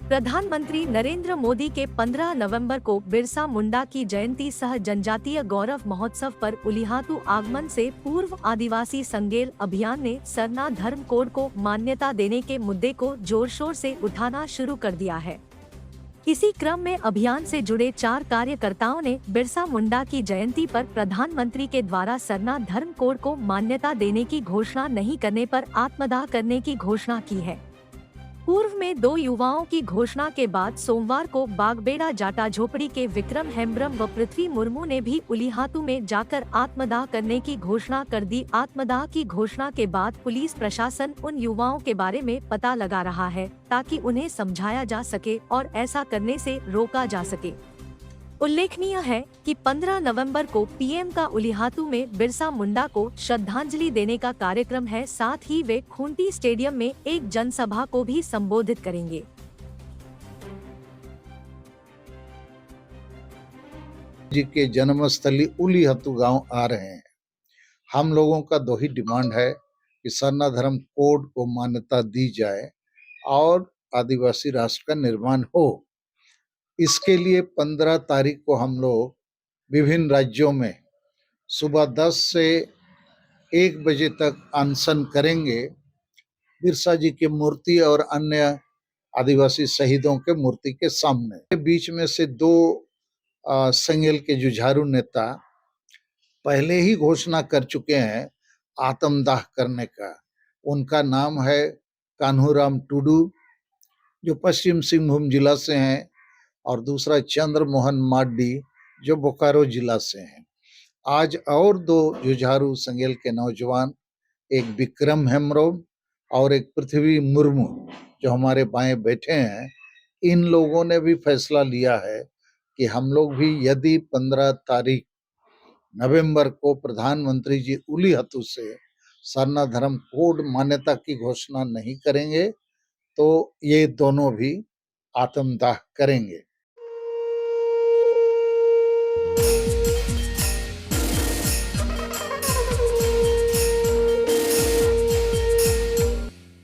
प्रधानमंत्री नरेंद्र मोदी के 15 नवंबर को बिरसा मुंडा की जयंती सह जनजातीय गौरव महोत्सव पर उलिहातू आगमन से पूर्व आदिवासी संगेल अभियान ने सरना धर्म कोड को मान्यता देने के मुद्दे को जोर शोर से उठाना शुरू कर दिया है। इसी क्रम में अभियान से जुड़े 4 कार्यकर्ताओं ने बिरसा मुंडा की जयंती पर प्रधानमंत्री के द्वारा सरना धर्म कोड को मान्यता देने की घोषणा नहीं करने पर आत्मदाह करने की घोषणा की है। पूर्व में 2 युवाओं की घोषणा के बाद सोमवार को बागबेड़ा जाटा झोपड़ी के विक्रम हेम्ब्रम व पृथ्वी मुर्मू ने भी उलिहातू में जाकर आत्मदाह करने की घोषणा कर दी। आत्मदाह की घोषणा के बाद पुलिस प्रशासन उन युवाओं के बारे में पता लगा रहा है ताकि उन्हें समझाया जा सके और ऐसा करने से रोका जा सके। उल्लेखनीय है कि 15 नवंबर को पीएम का उलिहातू में बिरसा मुंडा को श्रद्धांजलि देने का कार्यक्रम है। साथ ही वे खूंटी स्टेडियम में एक जनसभा को भी संबोधित करेंगे। जी के जन्मस्थली उलिहातू गांव आ रहे हैं। हम लोगों का 2 ही डिमांड है कि सरना धर्म कोड को मान्यता दी जाए और आदिवासी राष्ट्र का निर्माण हो। इसके लिए 15 तारीख को हम लोग विभिन्न राज्यों में सुबह 10 से 1 बजे तक अनशन करेंगे। बिरसा जी की मूर्ति और अन्य आदिवासी शहीदों के मूर्ति के सामने। बीच में से 2 संगेल के जुझारू नेता पहले ही घोषणा कर चुके हैं आत्मदाह करने का। उनका नाम है कान्हूराम टुडू जो पश्चिम सिंहभूम जिला से हैं और दूसरा चंद्र मोहन मार्डी जो बोकारो जिला से हैं। आज और 2 जुझारू संगेल के नौजवान, एक विक्रम हेम्ब्रम और एक पृथ्वी मुर्मू जो हमारे बाएं बैठे हैं, इन लोगों ने भी फैसला लिया है कि हम लोग भी यदि 15 तारीख नवंबर को प्रधानमंत्री जी उलिहातू से सरना धर्म कोड मान्यता की घोषणा नहीं करेंगे तो ये दोनों भी आत्मदाह करेंगे।